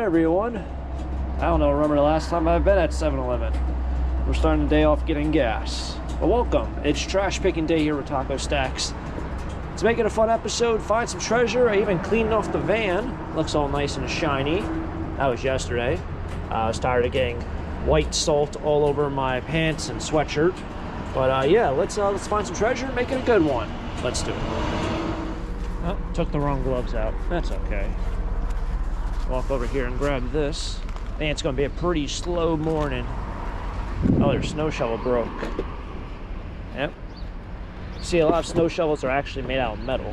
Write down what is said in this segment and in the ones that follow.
everyone. I don't know, remember the last time I've been at 7-Eleven. We're starting the day off getting gas. But welcome, it's trash picking day here with Taco Stacks. To make it a fun episode, find some treasure. I even cleaned off the van. Looks all nice and shiny. That was yesterday. I was tired of getting white salt all over my pants and sweatshirt. But yeah, let's find some treasure and make it a good one. Let's do it. Oh, took the wrong gloves out. That's okay. Walk over here and grab this. I think it's going to be a pretty slow morning. Oh, their snow shovel broke. Yep. See, a lot of snow shovels are actually made out of metal.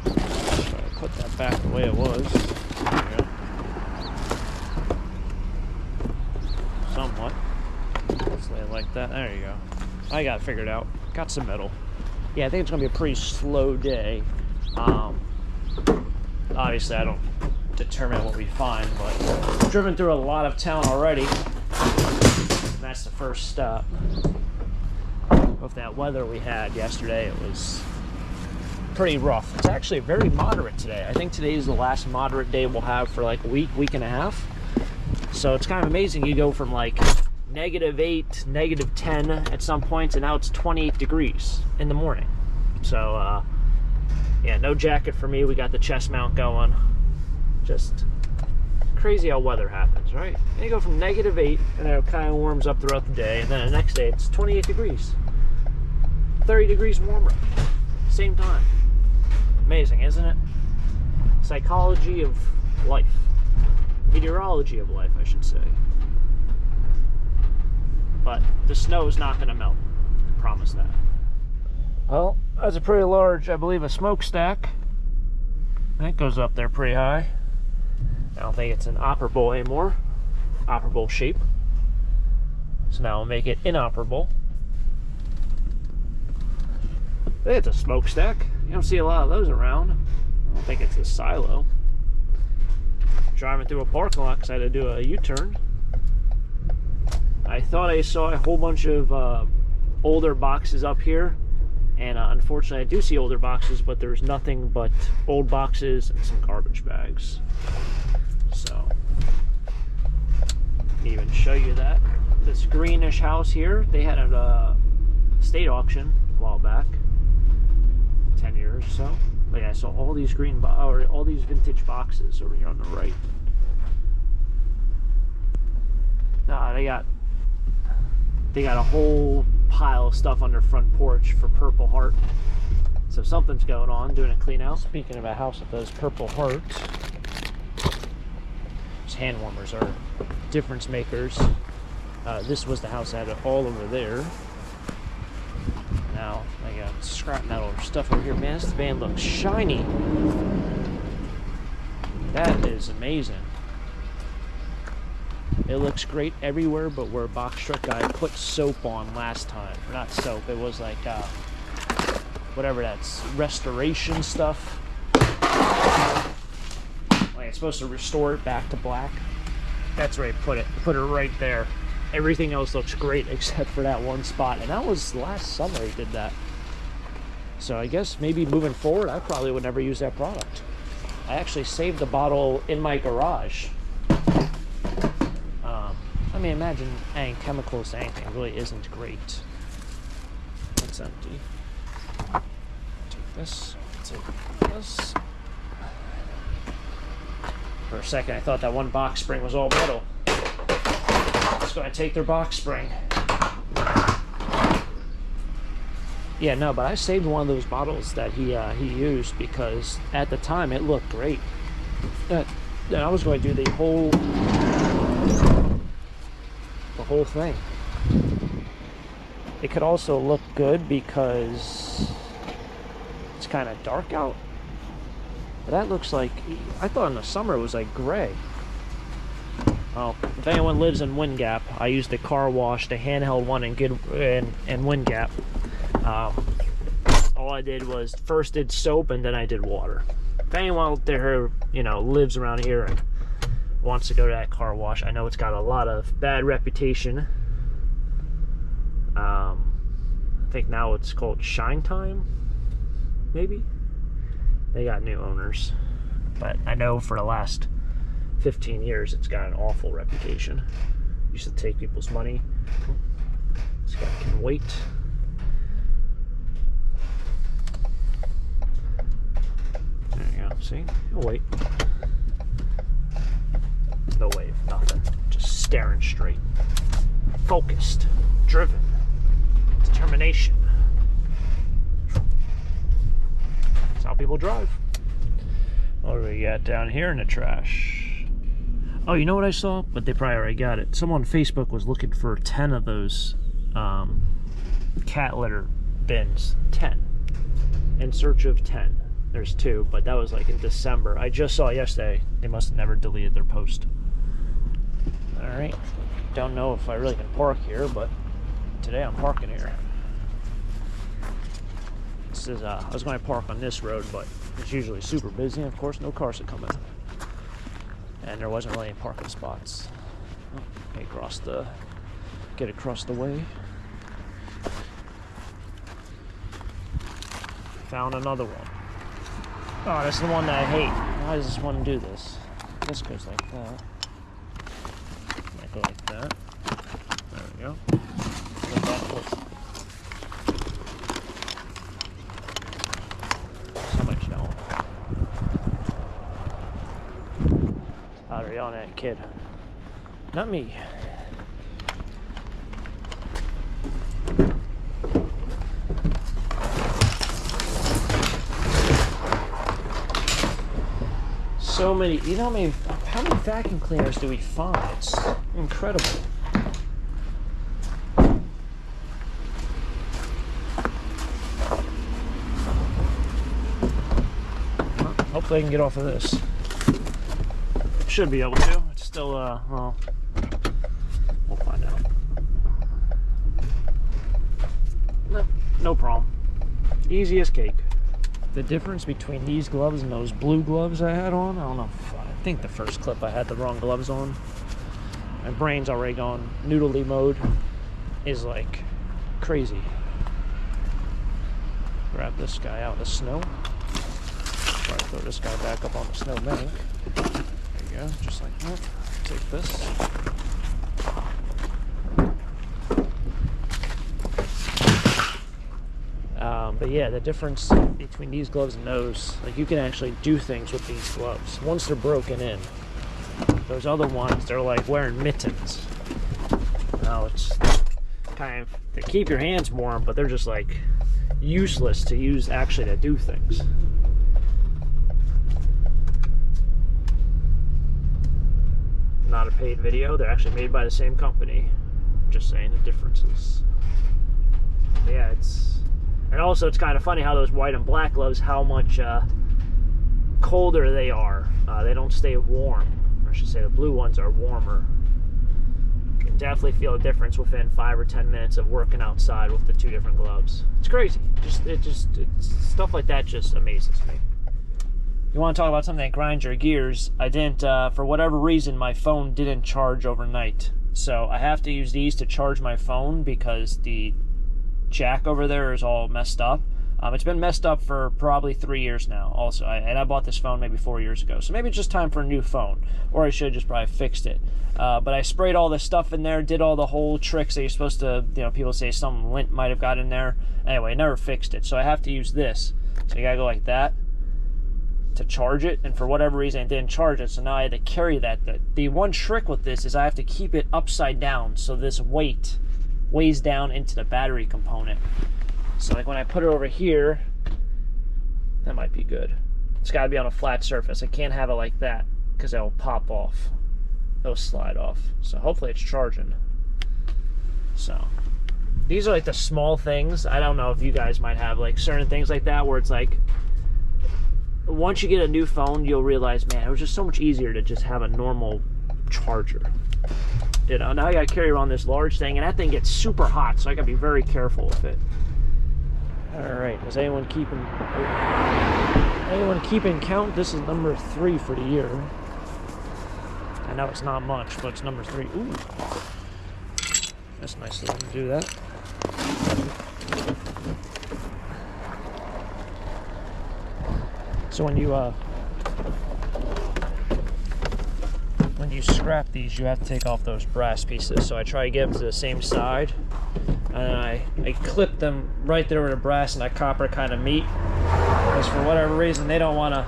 Try to put that back the way it was. There we go. Somewhat. Let's lay it like that. There you go. I got it figured out. Got some metal. Yeah, I think it's going to be a pretty slow day. Obviously, I don't determine what we find, but I've driven through a lot of town already. And that's the first stop. With that weather we had yesterday, it was pretty rough. It's actually very moderate today. I think today is the last moderate day we'll have for like a week and a half. So it's kind of amazing. You go from like -8, -10 at some points, and now it's 28 degrees in the morning. So yeah, no jacket for me. We got the chest mount going. Just crazy how weather happens, right? And you go from -8, and then it kind of warms up throughout the day, and then the next day it's 28 degrees, 30 degrees warmer, same time. Amazing, isn't it? Psychology of life, meteorology of life, I should say. But the snow is not going to melt. I promise that. Well, that's a pretty large, I believe, a smokestack. That goes up there pretty high. I don't think it's an operable anymore. Operable shape. So now we'll make it inoperable. It's a smokestack. You don't see a lot of those around. I don't think it's a silo. Driving through a parking lot because I had to do a U-turn. I thought I saw a whole bunch of older boxes up here, and unfortunately I do see older boxes, but there's nothing but old boxes and some garbage bags. So, even show you that. This greenish house here, they had a state auction a while back, 10 years or so. But yeah, I saw all these all these vintage boxes over here on the right. They got a whole pile of stuff on their front porch for Purple Heart. So something's going on, doing a clean out. Speaking of a house that does Purple Heart, these hand warmers are difference makers. This was the house that had it all over there. Now I got scrap metal stuff over here. Man, this van looks shiny. That is amazing. It looks great everywhere but where box truck guy put soap on last time. Or not soap, it was like whatever that's restoration stuff. Like it's supposed to restore it back to black. That's where he put it. Put it right there. Everything else looks great except for that one spot. And that was last summer he did that. So I guess maybe moving forward I probably would never use that product. I actually saved the bottle in my garage. I mean, imagine adding chemicals to anything really isn't great. It's empty. Take this. Take this. For a second, I thought that one box spring was all metal. Just gonna take their box spring. Yeah, no, but I saved one of those bottles that he used because at the time it looked great. And I was going to do the whole thing. It could also look good because it's kind of dark out. But that looks like, I thought in the summer it was like gray. Well, if anyone lives in Wind Gap, I used the car wash, the handheld one in Wind Gap. All I did was first did soap and then I did water. If anyone out there, you know, lives around here and wants to go to that car wash, I know it's got a lot of bad reputation. I think now it's called Shine Time, maybe. They got new owners, but I know for the last 15 years it's got an awful reputation. Used to take people's money. This guy can wait. There you go, see? He'll wait. No wave, nothing. Just staring straight. Focused, driven, determination. That's how people drive. What do we got down here in the trash? Oh, you know what I saw? But they probably already got it. Someone on Facebook was looking for 10 of those cat litter bins. 10. In search of 10. There's 2, but that was like in December. I just saw it yesterday. They must have never deleted their post. Alright. Don't know if I really can park here, but today I'm parking here. This is, I was going to park on this road, but it's usually super busy, and of course no cars that come in. And there wasn't really any parking spots. Oh, get across the way. Found another one. Oh, that's the one that I hate. Why does this one do this? This goes like that. Might go like that. There we go. Like that. Somebody's yelling. Oh, they're yelling at a kid. Not me. So many, you know how many vacuum cleaners do we find? It's incredible. Hopefully I can get off of this. Should be able to. It's still, well, we'll find out. No problem. Easy as cake. The difference between these gloves and those blue gloves I had on, I don't know if, I think the first clip I had the wrong gloves on. My brain's already gone noodly mode, is like crazy. Grab this guy out of the snow. Try to throw this guy back up on the snow bank. There you go, just like that. Take this. But yeah, the difference between these gloves and those, like you can actually do things with these gloves once they're broken in. Those other ones, they're like wearing mittens. Now it's kind of to keep your hands warm, but they're just like useless to use actually to do things. Not a paid video. They're actually made by the same company. Just saying the differences. But yeah, and also it's kind of funny how those white and black gloves, how much colder they are. They don't stay warm. Or I should say the blue ones are warmer. You can definitely feel a difference within 5 or 10 minutes of working outside with the 2 different gloves. It's crazy. It's stuff like that just amazes me. You want to talk about something that grinds your gears? I didn't, for whatever reason, my phone didn't charge overnight. So I have to use these to charge my phone because the jack over there is all messed up. It's been messed up for probably 3 years now also, and I bought this phone maybe 4 years ago, so maybe it's just time for a new phone, or I should have just probably fixed it. But I sprayed all this stuff in there, did all the whole tricks that you're supposed to, you know, people say some lint might have got in there. Anyway, I never fixed it, so I have to use this. So you gotta go like that to charge it, and for whatever reason it didn't charge it, so now I had to carry that. The one trick with this is I have to keep it upside down, so this weight weighs down into the battery component. So like when I put it over here, that might be good. It's got to be on a flat surface. I can't have it like that because it'll pop off. It'll slide off. So hopefully it's charging. So these are like the small things. I don't know if you guys might have like certain things like that where it's like once you get a new phone, you'll realize, man, it was just so much easier to just have a normal charger. You know, now I gotta carry around this large thing, and that thing gets super hot, so I gotta be very careful with it. Alright, is anyone keeping count? This is number 3 for the year. I know it's not much, but it's number 3. Ooh. That's nice of them to do that. So when you scrap these, you have to take off those brass pieces. So I try to get them to the same side, and I clip them right there where the brass and that copper kind of meet, because for whatever reason they don't want to,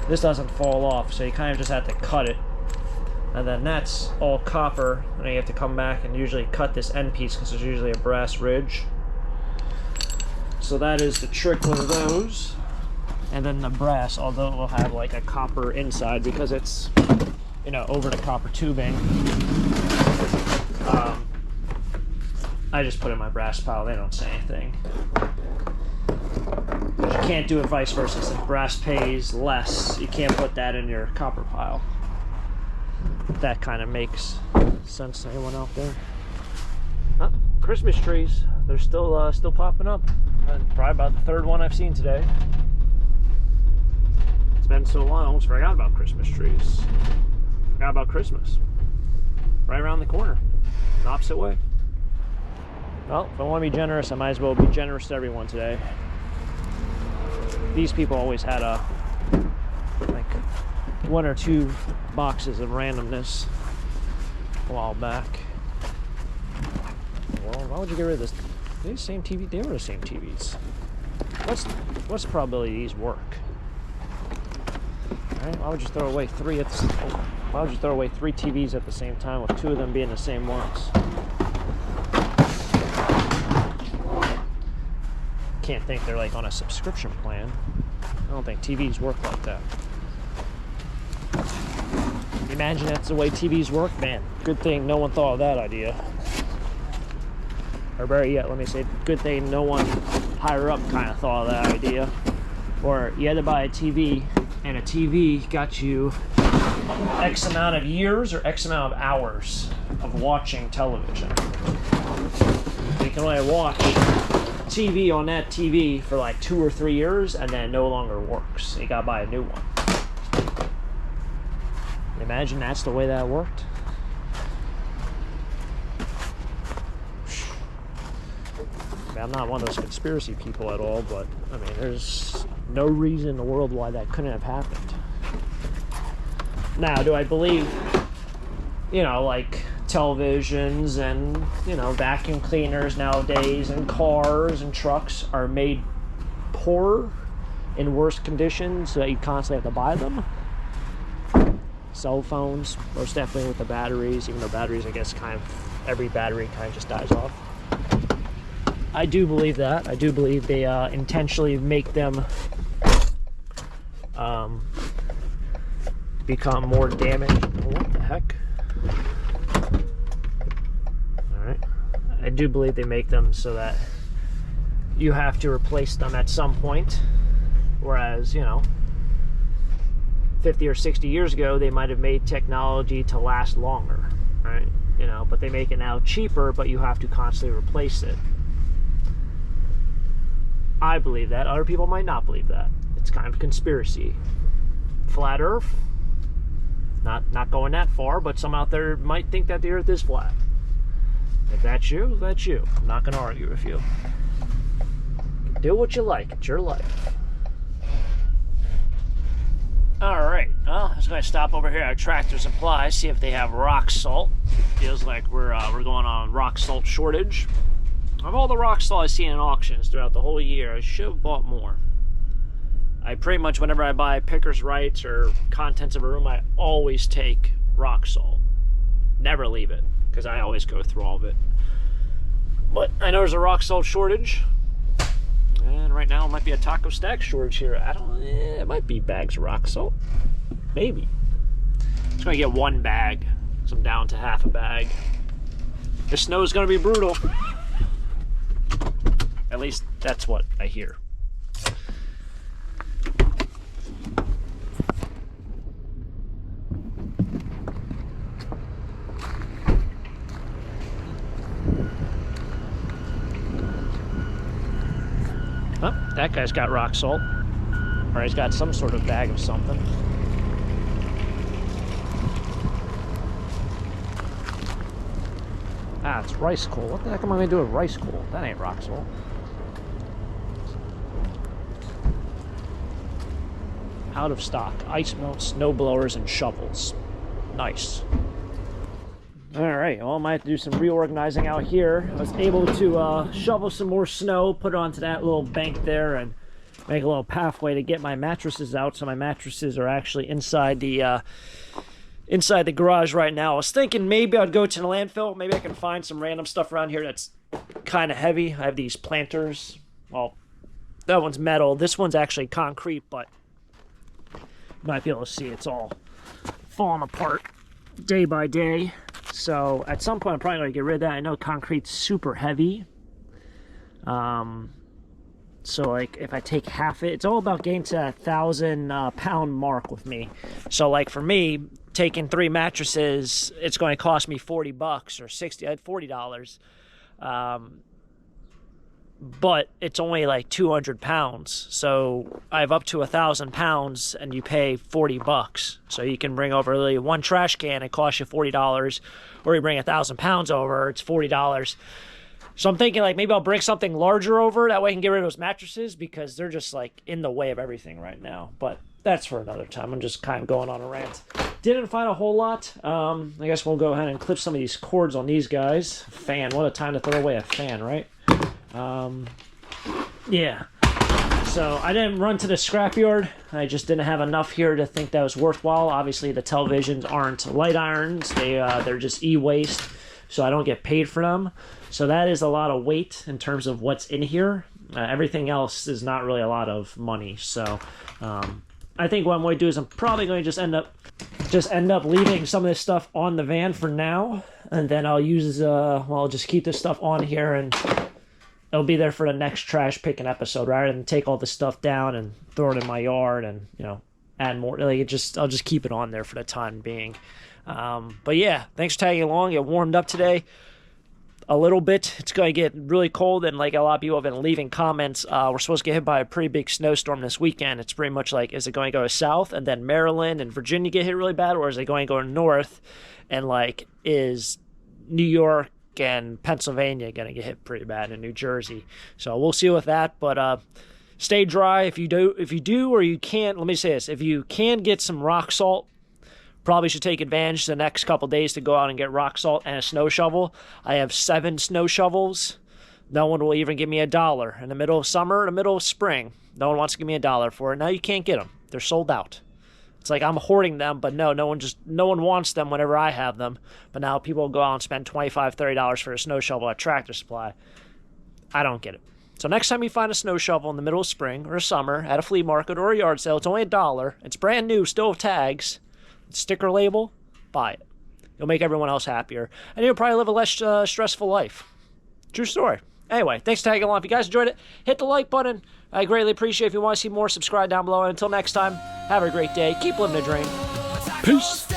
this doesn't fall off, so you kind of just have to cut it. And then that's all copper, and then you have to come back and usually cut this end piece because there's usually a brass ridge. So that is the trick with those. And then the brass, although it will have like a copper inside because it's, you know, over the copper tubing, I just put in my brass pile. They don't say anything. But you can't do it vice versa. Since brass pays less, you can't put that in your copper pile. That kind of makes sense to anyone out there. Oh, Christmas trees. They're still popping up. Probably about the third one I've seen today. It's been so long, I almost forgot about Christmas trees. Forgot about Christmas. Right around the corner. The opposite way. Well, if I want to be generous, I might as well be generous to everyone today. These people always had like 1 or 2 boxes of randomness a while back. Well, why would you get rid of this? They're the same TV. They were the same TVs. What's the probability these work? All right, why would you throw away 3 at the, why would you throw away 3 TVs at the same time with 2 of them being the same ones? Can't think they're like on a subscription plan. I don't think TVs work like that. Imagine that's the way TVs work, man. Good thing no one thought of that idea. Or better yet, let me say, good thing no one higher up kind of thought of that idea. Or you had to buy a TV, and a TV got you X amount of years or X amount of hours of watching television. You can only watch TV on that TV for like 2 or 3 years, and then it no longer works. You gotta buy a new one. Imagine that's the way that worked. I mean, I'm not one of those conspiracy people at all, but I mean, there's no reason in the world why that couldn't have happened. Now, do I believe, you know, like televisions and, you know, vacuum cleaners nowadays and cars and trucks are made poorer, in worse conditions, so that you constantly have to buy them? Cell phones, most definitely with the batteries, even though batteries, I guess, kind of, every battery kind of just dies off. I do believe that. I do believe they intentionally make them become more damaged. What the heck? Alright. I do believe they make them so that you have to replace them at some point. Whereas, you know, 50 or 60 years ago, they might have made technology to last longer, right? You know, but they make it now cheaper, but you have to constantly replace it. I believe that. Other people might not believe that. It's kind of a conspiracy. Flat Earth, not going that far, but some out there might think that the Earth is flat. If that's you, that's you. I'm not going to argue with you. Do what you like. It's your life. Alright, well, I was going to stop over here at Tractor Supply, see if they have rock salt. Feels like we're going on rock salt shortage. Of all the rock salt I've seen in auctions throughout the whole year, I should have bought more. I pretty much, whenever I buy Pickers Rights or contents of a room, I always take rock salt. Never leave it, because I always go through all of it. But I know there's a rock salt shortage. And right now it might be a taco stack shortage here. I don't, it might be bags of rock salt. Maybe. I'm just gonna get 1 bag. So I'm down to half a bag. The snow's gonna be brutal. At least that's what I hear. Oh, that guy's got rock salt. Or he's got some sort of bag of something. Ah, it's rice coal. What the heck am I going to do with rice coal? That ain't rock salt. out of stock. Ice melt, snow blowers, and shovels. Nice. All right, well, I might have to do some reorganizing out here. I was able to shovel some more snow, put it onto that little bank there, and make a little pathway to get my mattresses out. So my mattresses are actually inside the garage right now. I was thinking maybe I'd go to the landfill. Maybe I can find some random stuff around here that's kind of heavy. I have these planters. Well, that one's metal. This one's actually concrete, but you might be able to see it's all falling apart day by day. So at some point I'm probably going to get rid of that. I know concrete's super heavy. So like if I take half it, it's all about getting to that 1,000 pound mark with me. So like for me, taking 3 mattresses, it's going to cost me $40 or $40. But it's only like 200 pounds. So I have up to 1,000 pounds and you pay $40. So you can bring over really one trash can, it costs you $40, or you bring 1,000 pounds over, it's $40. So I'm thinking like maybe I'll bring something larger over, that way I can get rid of those mattresses because they're just like in the way of everything right now. But that's for another time. I'm just kind of going on a rant. Didn't find a whole lot. I guess we'll go ahead and clip some of these cords on these guys. Fan, what a time to throw away a fan, right? Yeah. So I didn't run to the scrapyard. I just didn't have enough here to think that was worthwhile. Obviously the televisions aren't light irons. They're just e-waste, so I don't get paid for them. So that is a lot of weight in terms of what's in here. Everything else is not really a lot of money. So I think what I'm going to do is I'm probably going to just end up leaving some of this stuff on the van for now, and then I'll use I'll just keep this stuff on here and it'll be there for the next trash picking episode rather than take all this stuff down and throw it in my yard and, you know, add more. Like I'll just keep it on there for the time being. But yeah, thanks for tagging along. It warmed up today a little bit. It's going to get really cold, and like a lot of people have been leaving comments, we're supposed to get hit by a pretty big snowstorm this weekend. It's pretty much like, is it going to go south and then Maryland and Virginia get hit really bad, or is it going to go north and like is New York and Pennsylvania going to get hit pretty bad, in New Jersey? So we'll see with that, but stay dry if you do or you can't. Let me say this, if you can get some rock salt, probably should take advantage the next couple days to go out and get rock salt and a snow shovel. I have 7 snow shovels. No one will even give me $1 in the middle of summer, in the middle of spring. No one wants to give me $1 for it. Now you can't get them. They're sold out. It's like I'm hoarding them, but no one wants them whenever I have them. But now people will go out and spend $25, $30 for a snow shovel at Tractor Supply. I don't get it. So next time you find a snow shovel in the middle of spring or summer at a flea market or a yard sale, it's only $1. It's brand new, still with tags, sticker label, buy it. You'll make everyone else happier, and you'll probably live a less stressful life. True story. Anyway, thanks for tagging along. If you guys enjoyed it, hit the like button. I greatly appreciate it. If you want to see more, subscribe down below. And until next time, have a great day. Keep living the dream. Peace.